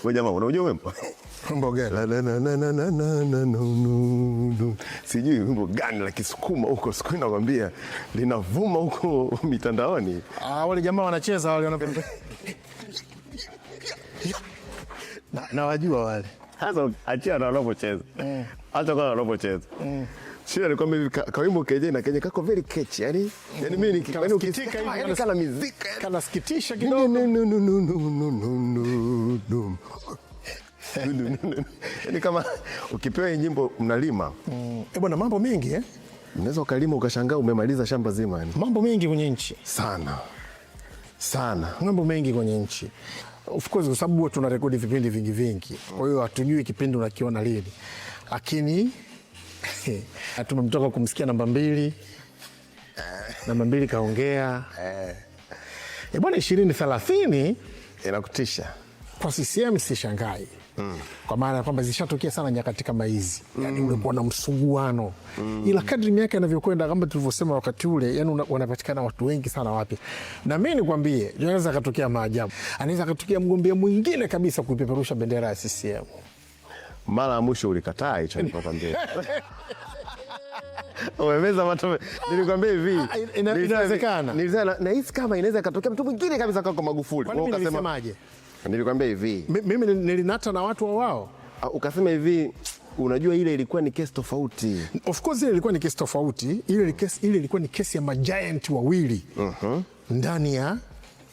Wewe jamaa unajua wimbo? Wimbo gani? Sijui wimbo gani la Kisukuma huko, siku nakwambia linavuma huko mitandaoni. Wale jamaa wanacheza wale wanapenda. Na wajua wale. Sasa achia na wanapocheza. Hata kwa wanapocheza. Shida ni kwamba kawimbo keje na Kenya kako very catchy. Yani mimi nikikwani ukitika hivi kana muziki kana sikitisha kidogo. Yani kama ukipewa hii nyimbo mnalima. Bwana mambo mengi Unaweza ukalima ukashangaa umemaliza shamba zima yani. Mambo mengi kwenye nchi. Sana. Mambo mengi kwenye nchi. Of course kwa sababu tuna rekodi vipindi vingi. Kwa hiyo hatujui kipindi unakiona lini. Lakini tumemtoka kumsikia namba 2. Namba 2 kaongea. Bwana 2030 inakutisha. Kwa CCM si shangai. Kwa maana kwamba zishatokea sana nyakati kama hizi. Yani ulikuwa na msuguano. Ila kadri miaka inavyokwenda kama tulivyosema wakati ule, yani wanapatikana watu wengi sana wapya. Na mimi nikwambie, anaweza katokea maajabu. Anaweza katokea mgombea mwingine kabisa kuipeperusha bendera ya CCM. Mara ya mwisho ulikataa hicho nilikwambia. Umemeza matome. Nilikwambia hivi, inawezekana. Na hisi kama inaweza katokea mtu mwingine kabisa kama Magufuli. Kwa nini unasemaje? Nilikwambia hivi. Mimi nilinata na watu wao. Ukasema hivi, unajua ile ilikuwa ni kesi tofauti. Of course ile ilikuwa ni kesi tofauti. Ile ilikuwa ni kesi ya majiant wawili. Ndani ya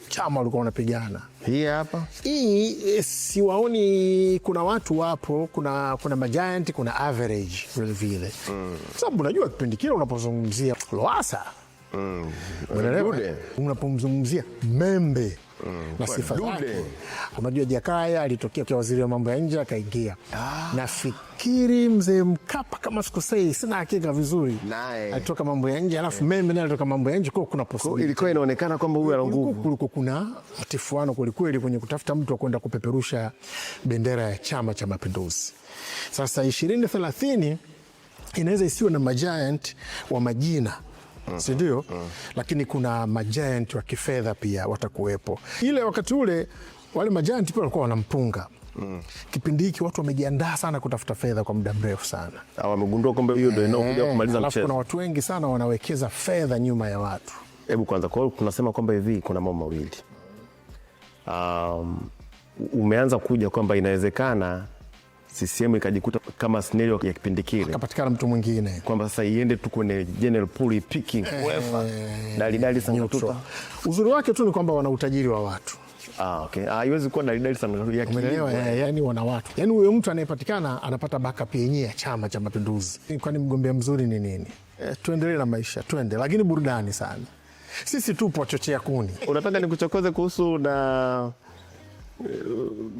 chama walikuwa wanapigana. Hii hapa? Hii siwaoni, kuna watu wapo, kuna majiant, kuna average vile. Sababu unajua kipindi kile unapozungumzia Lowassa. Unapomzungumzia Membe. Na sifa zake. Unajua Jakaya alitokea kwa waziri wa mambo ya nje akaingia. Nafikiri mzee Mkapa kama sikosei, sina hakika vizuri. Alitoka mambo ya nje, alafu Membe naye alitoka mambo ya nje, kwa kuna possibility. Ilikuwa inaonekana kwamba huyu ana nguvu. Kulikuwa kuna mtifuano kweli kwenye kutafuta mtu wa kwenda kupeperusha bendera ya Chama cha Mapinduzi. Sasa 2030 inaweza isiwe na majiant wa majina. Sindio? Lakini kuna majiant wa kifedha pia watakuwepo. Ile wakati ule wale majiant pia walikuwa wanampunga. Kipindi hiki watu wamejiandaa sana kutafuta fedha kwa muda mrefu sana. Wamegundua kwamba hiyo ndio inaokuja kumaliza mchezo. Kuna watu wengi sana wanawekeza fedha nyuma ya watu. Hebu kwanza kwa tunasema kwamba hivi kuna mambo mawili. Umeanza kuja kwamba inawezekana CCM ikajikuta kama scenario ya kipindi kile. Akapatikana mtu mwingine. Kwamba sasa iende tu kwenye general pool picking UEFA. Dalidali sana tuta. Uzuri wake tu ni kwamba wana utajiri wa watu. Okay. Haiwezi kuwa dalidali sana ya kielewa, yani wana watu. Yani huyo mtu anayepatikana anapata backup yenyewe ya Chama cha Mapinduzi. Kwani mgombea mzuri ni nini? Tuendelee na maisha, tuende. Lakini burudani sana. Sisi tupo chochea kuni. Unataka nikuchokoze kuhusu na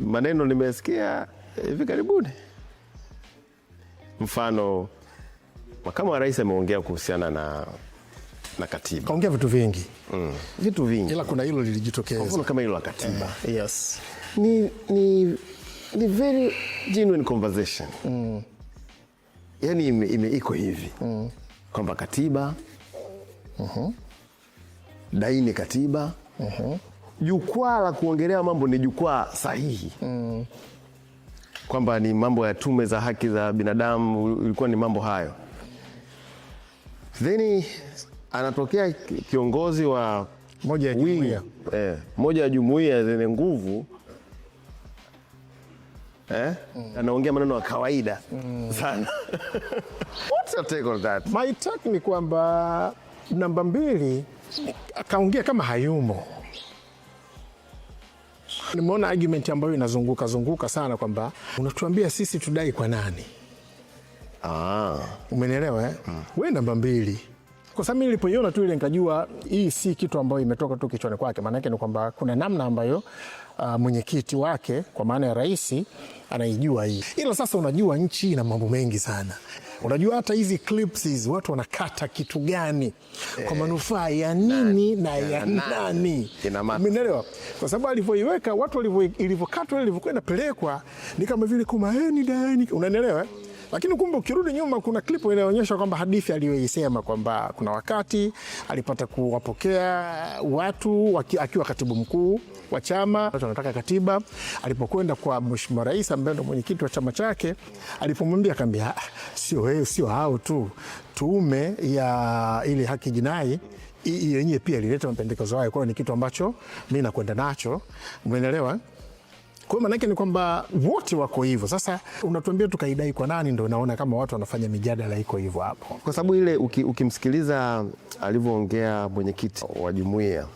maneno nimesikia hivi karibuni. Mfano, makamu wa rais ameongea kuhusiana na katiba. Kaongea vitu vingi. Vitu vingi. Ila kuna hilo lilijitokeza. Mfano kama hilo la katiba. Yes. Ni very genuine conversation. Yani iko hivi. Kwamba katiba. Daini katiba. Jukwaa la kuongelea mambo ni jukwaa sahihi. Kwamba ni mambo ya tume za haki za binadamu, ilikuwa ni mambo hayo. Then anatokea kiongozi wa moja ya jumuiya. Moja ya jumuiya zenye nguvu. Anaongea maneno ya kawaida sana. What's your take on that? My take ni kwamba namba 2 Akaongea kama hayumo. Nimeona argument ambayo inazunguka sana kwamba unatuambia sisi tudai kwa nani? Umenielewa eh? Wewe namba 2. Kwa sababu nilipoiona tu ile nikajua hii si kitu ambayo imetoka tu kichwani kwake. Maana yake ni kwamba kuna namna ambayo mwenyekiti wake kwa maana ya rais anaijua hii. Ila sasa unajua nchi ina mambo mengi sana. Unajua hata hizi clips hizi watu wanakata kitu gani kwa manufaa ya nini na ya nani. Umeelewa? Kwa sababu alivyoiweka watu ilivyokatwa ilivyokuwa inapelekwa ni kama vile ni dai. Unanielewa? Lakini kumbe ukirudi nyuma kuna klipu inaonyesha kwamba hadithi aliyoisema kwamba kuna wakati alipata kuwapokea watu akiwa katibu mkuu wa chama, watu wanataka katiba. Alipokwenda kwa mheshimiwa rais ambaye ndo mwenyekiti wa chama chake, alipomwambia akamwambia sio hao tu, tume ya ile haki jinai yenyewe pia ilileta mapendekezo hayo. Kwa hiyo ni kitu ambacho mimi nakwenda nacho. Umeelewa? Kwa maana yake ni kwamba wote wako hivyo. Sasa unatuambia tukaidai kwa nani? Ndio naona kama watu wanafanya mijadala iko hivyo hapo. Kwa sababu ile ukimsikiliza alivyoongea mwenyekiti wa jumuiya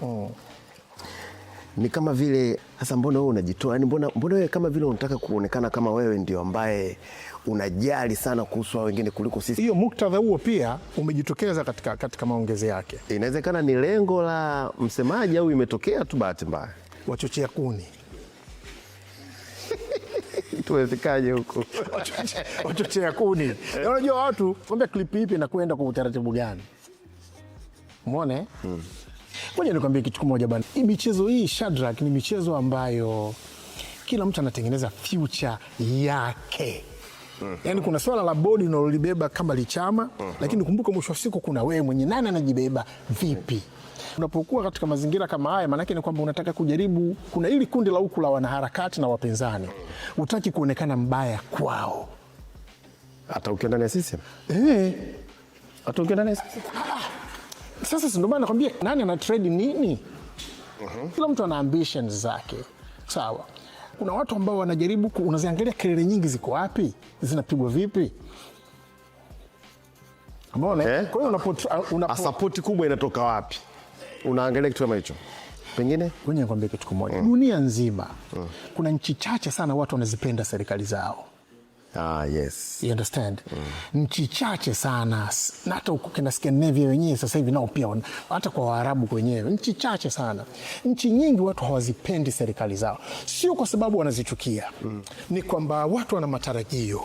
ni kama vile sasa, mbona wewe unajitoa? Yani mbona wewe kama vile unataka kuonekana kama wewe ndio ambaye unajali sana kuhusu wengine kuliko sisi. Hiyo muktadha huo pia umejitokeza katika maongezi yake. Inawezekana ni lengo la msemaji au imetokea tu bahati mbaya. Wachochea kuni. Tuwezekaje huko? Wachochea kuni. Unajua watu kwambia clip ipi inakwenda kwa utaratibu gani? Umeona? Ngoja nikwambie kitu kimoja bana. Hii michezo hii Shadrack ni michezo ambayo kila mtu anatengeneza future yake. Yaani kuna swala la bodi unalolibeba kama lichama, lakini kumbuka mwisho wa siku kuna wewe mwenye nani anajibeba vipi. Unapokuwa katika mazingira kama haya, maana yake ni kwamba unataka kujaribu, kuna ili kundi la huku la wanaharakati na wapinzani. Hutaki kuonekana mbaya kwao. Hata ukienda na sisi? Hata ukienda na sisi? Sasa ndio maana nakwambia nani ana trade nini? Kila mtu ana ambitions zake. Sawa. Kuna watu ambao wanajaribu unaziangalia kelele nyingi ziko wapi? Zinapigwa vipi? Umeona? Kwa hiyo support kubwa inatoka wapi? Unaangalia kitu kama hicho. Pengine kwenye nikwambie kitu kimoja. Dunia nzima kuna nchi chache sana watu wanazipenda serikali zao. Yes. You understand? Nchi chache sana, na hata ukina Scandinavia wenyewe sasa hivi nao pia hata kwa Waarabu wenyewe nchi chache sana. Nchi nyingi watu hawazipendi serikali zao. Sio kwa sababu wanazichukia. Ni kwamba watu wana matarajio.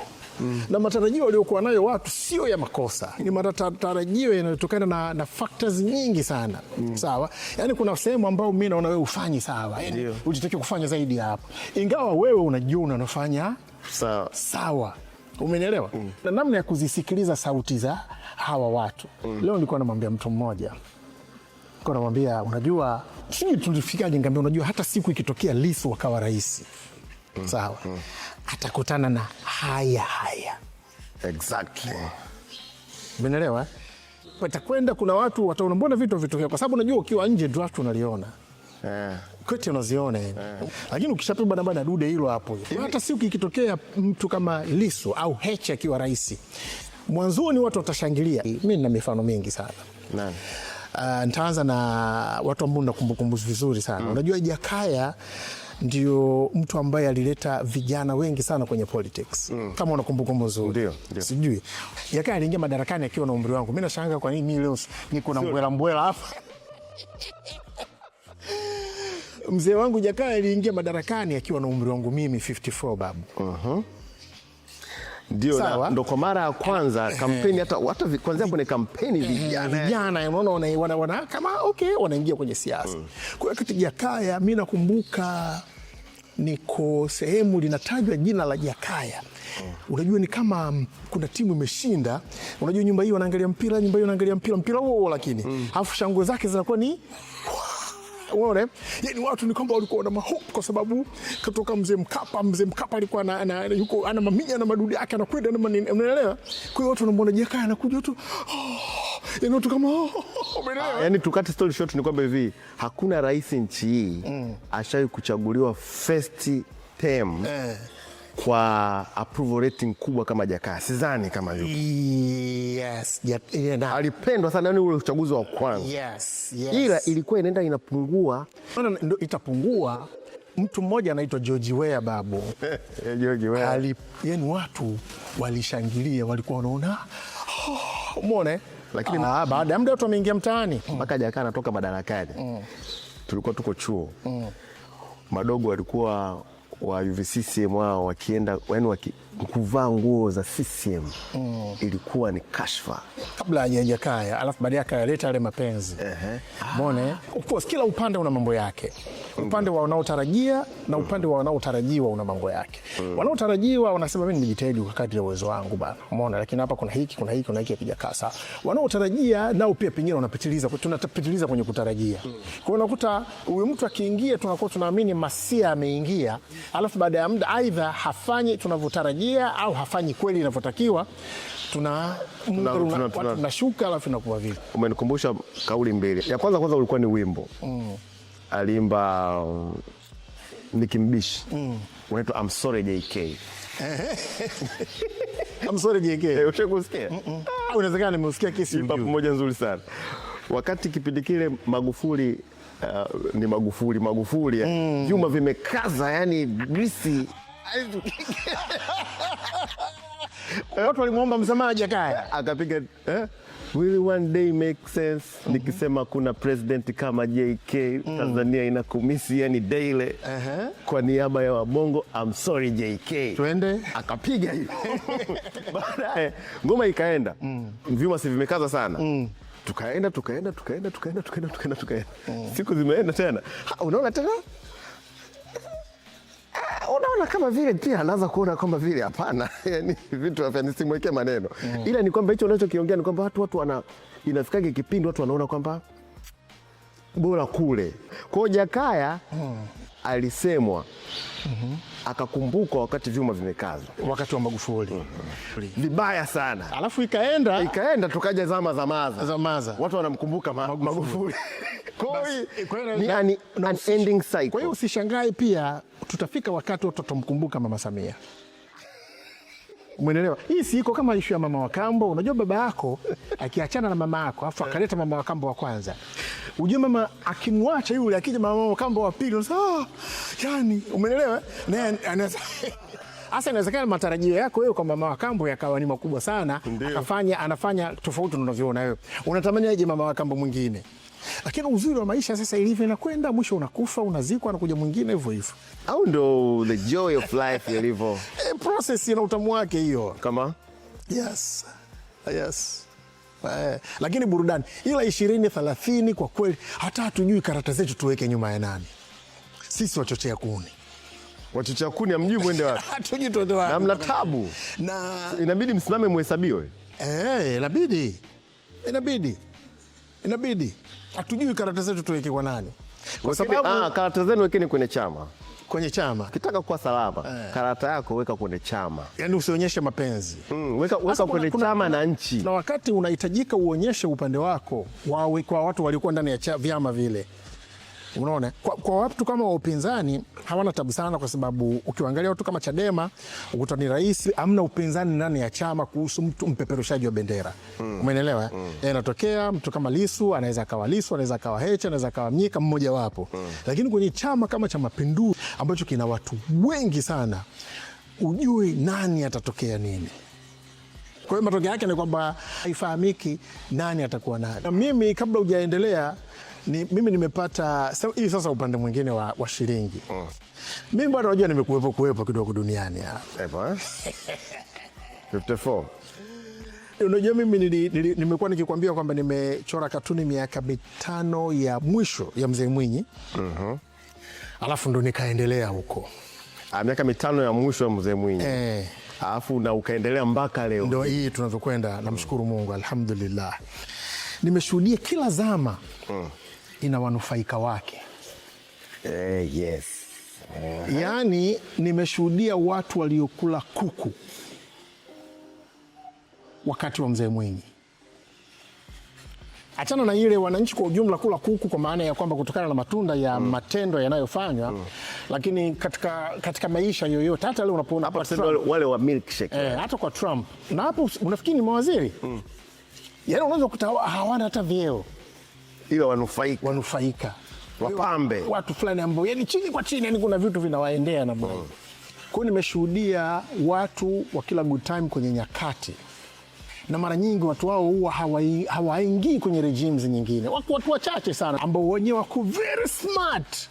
Na matarajio waliokuwa nayo watu sio ya makosa. Ni matarajio yanayotokana na factors nyingi sana. Sawa? Yaani kuna sehemu ambao mimi naona wewe ufanyi sawa. Yaani unajitakiwa kufanya zaidi hapo. Ingawa wewe unajua unafanya sawa. Umenielewa? Na namna ya kuzisikiliza sauti za hawa watu. Leo nilikuwa namwambia mtu mmoja. Nilikuwa namwambia unajua sisi tulifikaje, ngambia unajua hata siku ikitokea Lissu wakawa rais. Sawa. Atakutana na haya. Exactly. Umenielewa? Patakwenda kuna watu wataona mbona vitu vitokea, kwa sababu unajua ukiwa nje ndio watu unaliona. Kote unaziona. Lakini ukishapigwa na bana dude hilo hapo. Hata siku ikitokea mtu kama Lissu au Heche akiwa rais, mwanzoni watu watashangilia. Mimi nina mifano mingi sana. Nani? Nitaanza na watu ambao na kumbukumbu vizuri sana. Unajua Jakaya ndio mtu ambaye alileta vijana wengi sana kwenye politics. Kama unakumbukumbu nzuri. Ndio. Sijui. Jakaya aliingia madarakani akiwa na umri wangu. Mimi nashangaa kwa nini leo niko na mbwela hapa. Mzee wangu Jakaya aliingia madarakani akiwa na umri wangu mimi 54 babu. Ndio, ndo kwa mara ya kwanza kampeni hata kuanzia kwenye kampeni vijana unaona kama wanaingia kwenye siasa. Kwa hiyo kati Jakaya mimi nakumbuka niko sehemu linatajwa jina la Jakaya. Unajua ni kama kuna timu imeshinda, unajua nyumba hii wanaangalia mpira, nyumba hii wanaangalia mpira huo, lakini alafu shangwe zake zinakuwa ni unaona, yani watu ni kwamba walikuwa na mahope kwa sababu kutoka mzee Mkapa alikuwa yuko ana maminya na madudu yake anakwenda na unaelewa. Kwa hiyo watu wanamwona Jakaya anakuja tu yani watu kama umeelewa. Yani tukate story short ni kwamba hivi hakuna rais nchi hii ashawahi kuchaguliwa first term kwa approval rating kubwa kama Jakaya, sidhani kama yuko. Yes, yeah, alipendwa sana, yani ule uchaguzi wa kwanza. Yes. Ila ilikuwa inaenda inapungua. Ndio itapungua. Mtu mmoja anaitwa George Weah babu. George Weah. Yani watu walishangilia, walikuwa wanaona umeona, lakini baada ya muda watu wameingia mtaani mpaka Jakaya anatoka madarakani. Tulikuwa tuko chuo. Madogo walikuwa wa UVCCM wao wakienda, yani kuvaa nguo za CCM ilikuwa ni kashfa kabla ya Jakaya, alafu baadaye akaleta yale mapenzi. Umeona, of course kila upande una mambo yake. Upande wa wanaotarajia na upande wa wanaotarajiwa una mambo yake. Wanaotarajiwa wanasema mimi nimejitahidi kwa kadri ya uwezo wangu bana, umeona, lakini hapa kuna hiki hakijakaa sawa. Wanaotarajia nao pia pengine wanapitiliza, tunapitiliza kwenye kutarajia. Kwa hiyo unakuta huyu mtu akiingia, tunakuwa tunaamini masia ameingia, alafu baada ya muda aidha hafanyi tunavyotarajia au hafanyi kweli inavyotakiwa, tunashuka, alafu inakuwa vile. Umenikumbusha kauli mbili. Ya kwanza ulikuwa ni wimbo alimba Nicki Mbishi unaitwa I'm sorry JK. I'm sorry JK. Ushakusikia? Unawezekana nimeusikia kesi moja nzuri sana. Wakati kipindi kile Magufuli ni Magufuli vyuma vimekaza, yani grisi. Watu walimuomba msamaha Jakaya, akapiga will one day make sense. Nikisema kuna president kama JK, Tanzania inakumisi yani daily. Kwa niaba ya wabongo I'm sorry JK. Twende. Akapiga hiyo. Baadaye ngoma ikaenda. Vyuma si vimekaza sana. Tukaenda. Siku zimeenda tena. Unaona tena? Unaona kama vile pia anaanza kuona kama vile hapana, yani vitu hapa nisimwekee maneno. Ila ni kwamba hicho unachokiongea ni kwamba watu inafikage kipindi watu wanaona kwamba bora kule. Kwa Jakaya alisemwa akakumbukwa wakati vyuma vimekazwa, wakati wa Magufuli vibaya sana. Alafu ikaenda tukaja zama za maza. Watu wanamkumbuka Magufuli. Ni an ending cycle. Kwa hiyo usishangae pia tutafika wakati watu watamkumbuka Mama Samia. Umeelewa? Hii si iko kama issue ya Mama wa Kambo. Unajua baba yako akiachana na mama yako afu akaleta Mama wa Kambo wa kwanza, unajua mama akimwacha yule akija Mama wa Kambo wa pili, unasema yani, umeelewa? Na hasa inawezekana matarajio yako wewe kwa Mama wa Kambo yakawa ni makubwa sana, anafanya tofauti na unavyoona wewe. Unatamani aje Mama wa Kambo mwingine. Lakini uzuri wa maisha sasa ilivyo inakwenda, mwisho unakufa, unazikwa, anakuja mwingine hivyo hivyo. Au ndo the joy of life ilivyo. Process ina utamu wake hiyo. Kama? Yes. Lakini burudani ila 2030 kwa kweli hata hatujui karata zetu tuweke nyuma ya nani. Sisi wachochea kuni. Wachochea kuni amjui mwende wapi? Hatujui tuende wapi. Na mna tabu. Na inabidi msimame muhesabiwe. Inabidi. Hatujui karata zetu tuweke kwa nani. Kwa sababu karata zenu wekeni kwenye chama. Kwenye chama. Kitaka kuwa salama, karata yako weka kwenye chama. Yaani usionyeshe mapenzi. Weka kwenye chama na nchi. Na wakati unahitajika uonyeshe upande wako kwa watu waliokuwa ndani ya vyama vile. Unaona? Kwa watu kama wa upinzani hawana tabu sana, kwa sababu ukiangalia watu kama Chadema ukuta ni rais, amna upinzani ndani ya chama kuhusu mtu mpeperushaji wa bendera. Umeelewa? Inatokea mtu kama Lissu anaweza akawa Lissu, anaweza akawa Heche, anaweza akawa Mnyika, mmoja wapo. Lakini kwenye chama kama cha Mapinduzi ambacho kina watu wengi sana, ujue nani atatokea nini. Kwa hiyo matokeo yake ni kwamba haifahamiki nani atakuwa nani. Na mimi kabla hujaendelea mimi nimepata hii sasa upande mwingine wa shilingi. Mimi bado najua nimekuwepo kidogo duniani hapa. 54. Unajua mimi nimekuwa nikikwambia kwamba nimechora katuni miaka 5 ya mwisho ya Mzee Mwinyi. Alafu ndo nikaendelea huko. Miaka 5 ya mwisho ya Mzee Mwinyi. Alafu na ukaendelea mpaka leo. Ndio hii tunavyokwenda, namshukuru Mungu, alhamdulillah. Nimeshuhudia kila zama ina wanufaika wake. Yes. Yaani nimeshuhudia watu waliokula kuku wakati wa Mzee Mwinyi. Achana na ile wananchi kwa ujumla kula kuku kwa maana ya kwamba kutokana na matunda ya matendo yanayofanywa, lakini katika maisha yoyote, hata leo unapoona hapa wale wa milkshake hata kwa Trump na hapo unafikiri ni mawaziri yaani unaweza kukuta hawana hata vyeo, ila wanufaika wapambe watu fulani ambao yani chini kwa chini, yani kuna vitu vinawaendea namna hiyo. Kwa hiyo nimeshuhudia watu wa kila good time kwenye nyakati, na mara nyingi watu wao huwa hawaingii kwenye regimes nyingine. Watu wachache sana ambao wenyewe wako very smart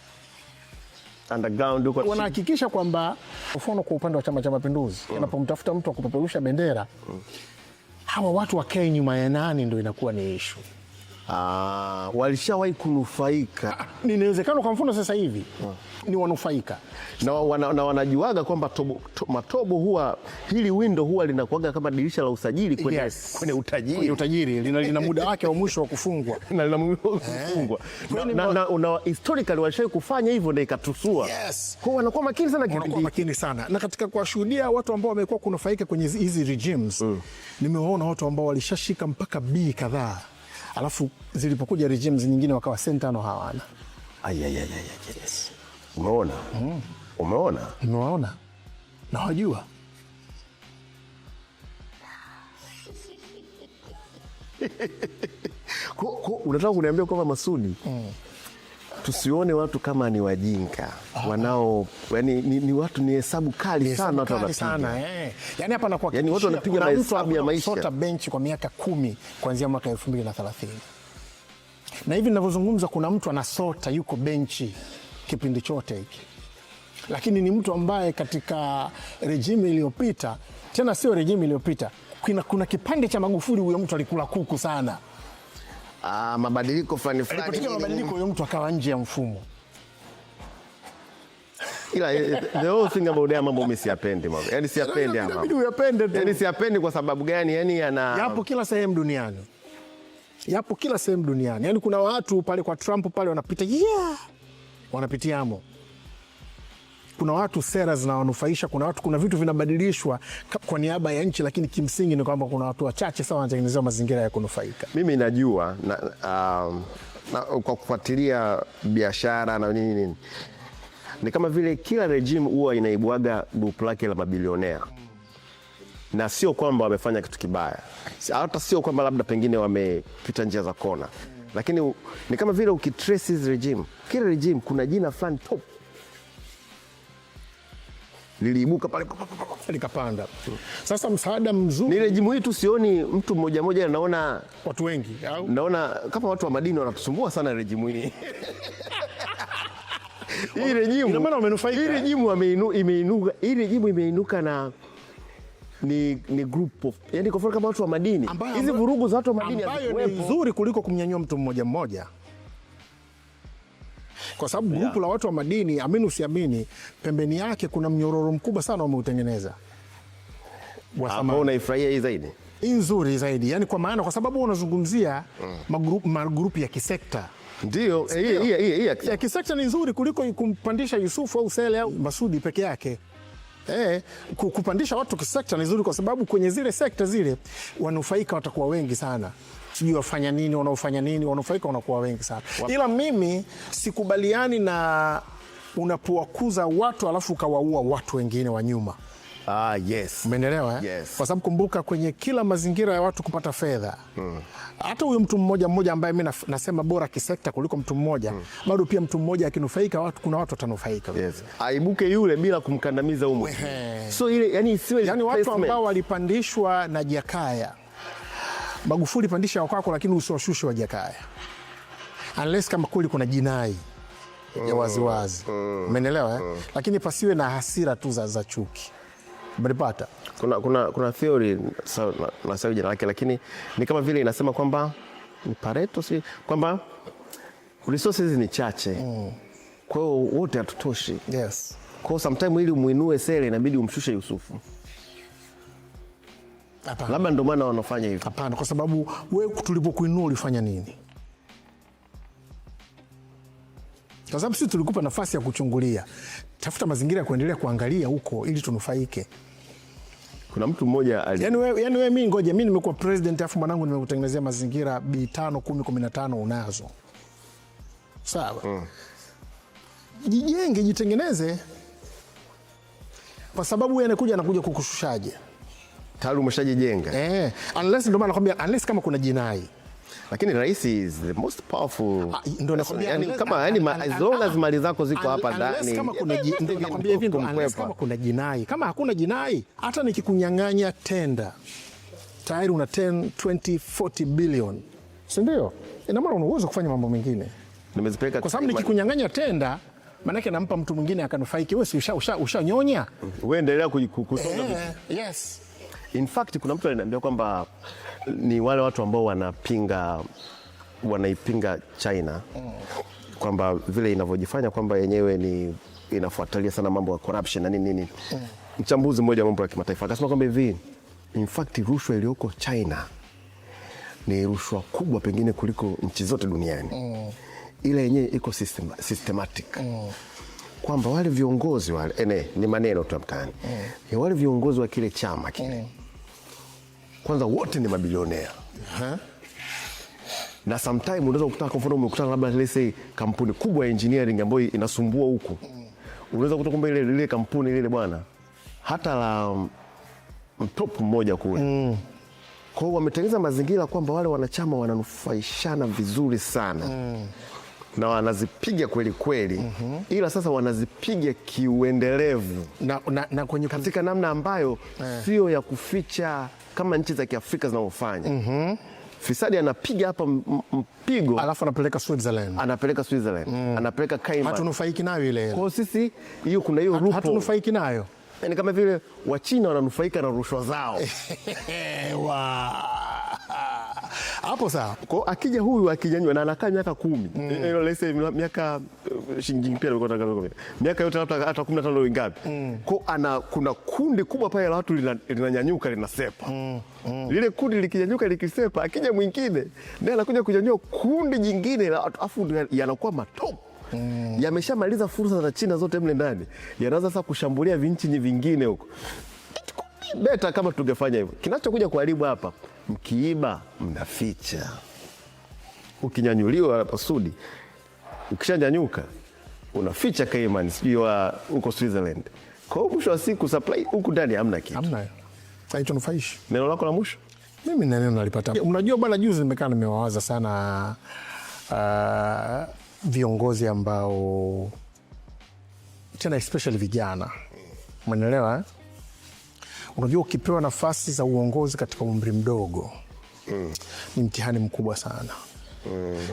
underground huko, wanahakikisha kwamba, mfano kwa upande wa Chama cha Mapinduzi anapomtafuta mtu wa kupeperusha bendera, hawa watu wakae nyuma ya nani ndio inakuwa ni issue. Walishawahi kunufaika. Ni inawezekana kwa mfano sasa hivi ni wanufaika na wanajuaga kwamba matobo huwa hili window huwa linakuaga kama dirisha la usajili kwenye utajiri lina muda wake wa mwisho wa kufungwa na lina muda wa kufungwa na historically walishawahi kufanya hivyo na ikatusua. Kwa wanakuwa makini sana, wanakuwa makini sana. Na katika kuwashuhudia watu ambao wamekuwa kunufaika kwenye hizi regimes, nimewaona watu ambao walishashika mpaka B kadhaa, alafu zilipokuja regimes nyingine wakawa sentano hawana. Yes. Umeona? Umeona? Nimewaona na wajua. Unataka kuniambia kwamba Masudi, tusione watu kama ni wajinga wanao, yani ni watu ni hesabu kali sana watu wanapiga. Yani hapa nakuwa yani watu wanapiga mahesabu ya maisha. Sota benchi kwa miaka 10 kuanzia mwaka 2030. Na hivi ninavyozungumza kuna mtu anasota yuko benchi kipindi chote hiki. Lakini ni mtu ambaye katika regime iliyopita, tena sio regime iliyopita, kuna kipande cha Magufuli huyo mtu alikula kuku sana. Mabadiliko fulani. Katika mabadiliko huyo mtu akawa nje ya mfumo. Ila the whole thing about haya mambo mimi siyapendi mambo. Yaani siyapendi hapa. Inabidi uyapende tu. Yaani siyapendi kwa sababu gani? Yaani yapo kila sehemu duniani. Yapo kila sehemu duniani. Yaani kuna watu pale kwa Trump pale wanapita wanapitiamo. Kuna watu sera zinawanufaisha, kuna vitu vinabadilishwa kwa niaba ya nchi, lakini kimsingi ni kwamba kuna watu wachache sana wanatengenezea mazingira ya kunufaika. Mimi najua kwa kufuatilia biashara na nini, ni kama vile kila regime huwa inaibuaga group lake la mabilionea, na sio kwamba wamefanya kitu kibaya, hata sio kwamba labda pengine wamepita njia za kona, lakini ni kama vile ukitrace hizi regime, kila regime kuna jina fulani top liliibuka pale likapanda. Sasa msaada mzuri ni regime hii tu, sioni mtu mmoja mmoja, naona watu wengi au naona kama watu wa madini wanatusumbua sana regime hii. Hii regime ina maana wamenufaika. Hii regime imeinuka na ni group of, yani kwa kama watu wa madini. Hizi vurugu za watu wa madini ni nzuri kuliko kumnyanyua mtu mmoja mmoja. Kwa sababu grupu la watu wa madini, amini usiamini, pembeni yake kuna mnyororo mkubwa sana wameutengeneza. Ambao unaifurahia hii zaidi? Hii nzuri zaidi. Yani kwa maana kwa sababu unazungumzia magrupu ya kisekta. Ndio, hii ya kisekta ni nzuri kuliko kumpandisha Yusufu au Sele au Masudi peke yake. Kupandisha watu kisekta ni nzuri kwa sababu kwenye zile sekta zile wanufaika watakuwa wengi sana. Sijui wafanya nini, wanaofanya nini, wanufaika wanakuwa wengi sana. Ila mimi sikubaliani na unapowakuza watu alafu ukawaua watu wengine wa nyuma. Yes. Umeelewa? Yes. Kwa sababu kumbuka kwenye kila mazingira ya watu kupata fedha, hata huyo mtu mmoja ambaye mimi nasema bora kisekta kuliko mtu mmoja, bado pia mtu mmoja akinufaika kuna watu watanufaika. Yes. Aibuke yule bila kumkandamiza humo. So ile yani watu ambao walipandishwa na Jakaya. Magufuli pandisha wako lakini usiwashushe wa Jakaya. Unless kama kweli kuna jinai ya waziwazi. Umeelewa? Lakini pasiwe na hasira tu za chuki. Mlipata? Kuna theory na sawa jina lake, lakini ni kama vile inasema kwamba ni Pareto, si kwamba resources ni chache. Kwa hiyo wote hatutoshi. Yes. Kwa hiyo sometimes ili umuinue Sele inabidi umshushe Yusufu. Labda ndio maana wanafanya hivyo. Hapana, kwa sababu wewe tulipokuinua ulifanya nini? Kwa sababu sisi tulikupa nafasi ya kuchungulia. Tafuta mazingira ya kuendelea kuangalia huko ili tunufaike. Kuna mtu mmoja yani wewe mimi ngoja mimi nimekuwa president afu mwanangu nimekutengenezea mazingira B5 10 15 unazo. Sawa. Jijenge, jitengeneze. Kwa sababu yeye anakuja kukushushaje? Tayari umeshajijenga. Unless ndio maana nakwambia unless kama kuna jinai. Lakini rais is the most powerful. Ndio nakwambia yani kama yani as long as mali zako ziko hapa ndani. Kama kuna ndio nakwambia hivi kama kuna jinai. Kama hakuna jinai, hata nikikunyang'anya tenda tayari una 10, 20, 40 billion. Si ndio? Ina maana una uwezo kufanya mambo mengine. Nimezipeleka kwa sababu nikikunyang'anya tenda maana yake nampa mtu mwingine akanufaiki. Wewe si ushanyonya. Wewe endelea kusonga. Yes. In fact kuna mtu ananiambia kwamba ni wale watu ambao wanaipinga China kwamba vile inavyojifanya kwamba yenyewe ni inafuatilia sana mambo ya corruption na nini. Mchambuzi mmoja wa mambo ya kimataifa akasema kwamba hivi in fact rushwa iliyoko China ni rushwa kubwa pengine kuliko nchi zote duniani. Ile yenyewe iko systematic. Kwamba wale viongozi wale ni maneno tu mtaani. Wale viongozi wa kile chama kile kwanza wote ni mabilionea. Na sometime unaweza kukutana, kwa mfano umekutana labda let's say kampuni kubwa ya engineering ambayo inasumbua huko. Unaweza kutoka kumbe ile kampuni ile bwana hata la top mmoja kule. Kwa hiyo wametengeneza mazingira kwamba wale wanachama wananufaishana vizuri sana. Na wanazipiga kweli kweli. Ila sasa wanazipiga kiuendelevu na kwenye katika namna ambayo sio ya kuficha kama nchi za Kiafrika zinavyofanya. Fisadi anapiga hapa mpigo alafu anapeleka Switzerland. Anapeleka Cayman. Hatunufaiki nayo ile. Kwa sisi hiyo kuna hiyo rupo. Hatunufaiki nayo. Yaani kama vile Wachina wananufaika na rushwa zao. Hapo sawa. Kwa akija huyu akijanywa na anakaa miaka 10. Let's say miaka Xi Jinping alikuwa anataka miaka yote hata 15 ngapi. Kwa kuna kundi kubwa pale la watu linanyanyuka linasepa. Lile kundi likinyanyuka likisepa akija mwingine ndiye anakuja kunyanyua kundi jingine afu yanakuwa matop. Yameshamaliza fursa za China zote mle ndani. Yanaanza sasa kushambulia vinchi vingine huko. Beta kama tungefanya hivyo. Kinachokuja kuharibu hapa, mkiiba mnaficha. Ukinyanyuliwa hapa Sudi, ukishanyanyuka unaficha Cayman sio huko Switzerland. Kwa hiyo mwisho wa siku supply huku ndani hamna kitu. Hamna. Haitonufaishi. Neno lako la mwisho? Mimi neno nalipata. Unajua bwana, juzi nimekaa nimewawaza sana viongozi ambao tena especially vijana. Umeelewa? Unajua ukipewa nafasi za uongozi katika umri mdogo ni mtihani mkubwa sana.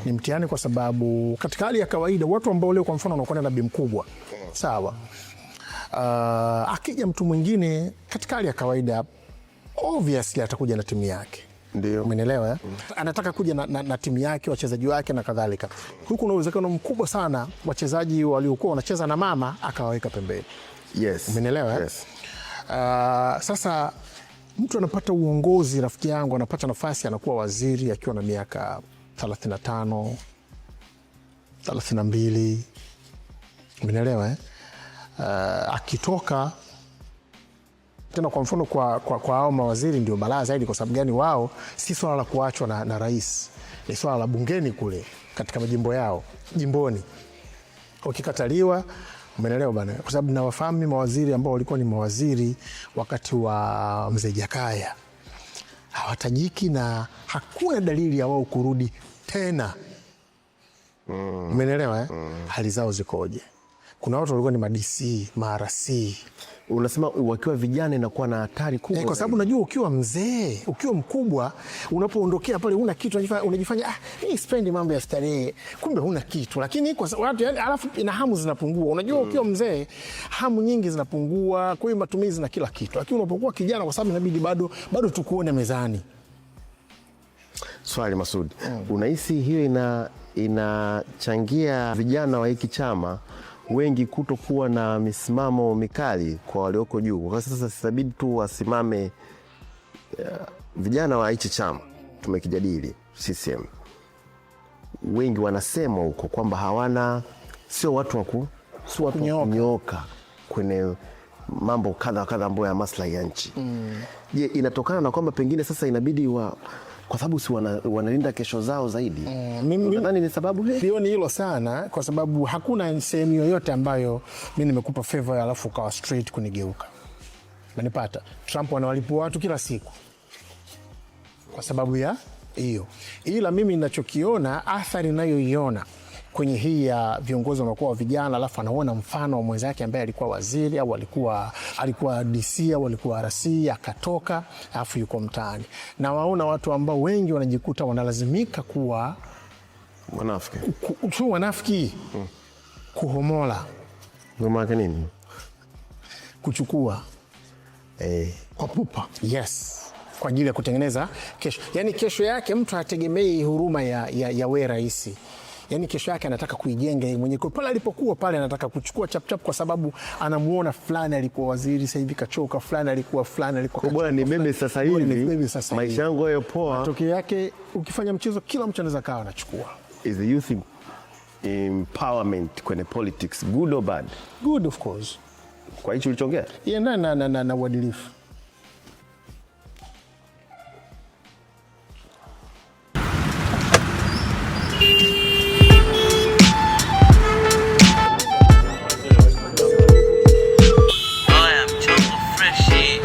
Ni mtihani kwa sababu katika hali ya kawaida watu ambao leo kwa mfano wanakuwa na bi mkubwa sawa, akija mtu mwingine katika hali ya kawaida obviously atakuja na timu yake. Ndio. Umeelewa? Anataka kuja na timu yake, wachezaji wake na kadhalika. Huku kuna uwezekano mkubwa sana wachezaji waliokuwa wanacheza na mama akawaweka pembeni. Yes. Umeelewa? Yes. Sasa mtu anapata uongozi, rafiki yangu anapata nafasi, anakuwa waziri akiwa na miaka 35, 32. Umeelewa? Akitoka tena kwa mfano kwa hao mawaziri ndio balaa zaidi. Kwa sababu gani? Wao si swala la kuachwa na rais, ni swala la bungeni kule katika majimbo yao, jimboni. Ukikataliwa, umeelewa bana? Kwa sababu nawafahamu mawaziri ambao walikuwa ni mawaziri wakati wa Mzee Jakaya, hawatajiki na hakuna dalili ya wao kurudi tena. Umeelewa? Hali zao zikoje? Kuna watu walikuwa ni ma-DC, ma-RC. Unasema wakiwa vijana inakuwa na hatari kubwa. Kwa sababu unajua ukiwa mzee, ukiwa mkubwa, unapoondokea pale una kitu unajifanya mimi sipendi mambo ya starehe. Kumbe huna kitu. Lakini kwa watu yani alafu na hamu zinapungua. Unajua ukiwa mzee hamu nyingi zinapungua, kwa hiyo matumizi na kila kitu. Lakini unapokuwa kijana, kwa sababu inabidi bado tukuone mezani. Swali Masudi. Unahisi hiyo inachangia vijana wa hiki chama wengi kutokuwa na misimamo mikali kwa walioko juu? Kwa sasa sitabidi tu wasimame. Vijana wa hichi chama tumekijadili CCM, wengi wanasema huko kwamba sio watu wa kunyoka kwenye mambo kadha kadha ambayo ya maslahi ya nchi. Je, inatokana na kwamba pengine sasa inabidi kwa sababu si wanalinda kesho zao zaidi? Nadhani ni sababu hii. Sioni hilo sana, kwa sababu hakuna sehemu yoyote ambayo mimi nimekupa favor alafu ukawa straight kunigeuka. Unanipata? Trump anawalipua watu kila siku kwa sababu ya hiyo. Ila mimi ninachokiona, athari ninayoiona kwenye hii ya viongozi wanakuwa vijana, alafu anaona mfano wa mwenzake ambaye alikuwa waziri au alikuwa DC au alikuwa RC akatoka, alafu yuko mtaani. Na waona watu ambao wengi wanajikuta wanalazimika kuwa wanafiki, kuhomola. Ngoma nini? Kuchukua kwa pupa. Yes. Kwa ajili ya kutengeneza kesho. Yani kesho yake mtu hategemei huruma ya we raisi. Yani kesho yake anataka kuijenga yeye mwenyewe. Kwa pale alipokuwa pale anataka kuchukua chap kwa sababu anamuona fulani alikuwa waziri sasa hivi kachoka, fulani alikuwa kwa bwana ni mimi sasa hivi. Maisha yangu hayo poa. Matokeo yake ukifanya mchezo kila mtu anaweza kawa anachukua. Is the youth empowerment kwenye politics good or bad? Good, of course. Kwa hicho ulichongea? Na uadilifu. I am Choco Freshie.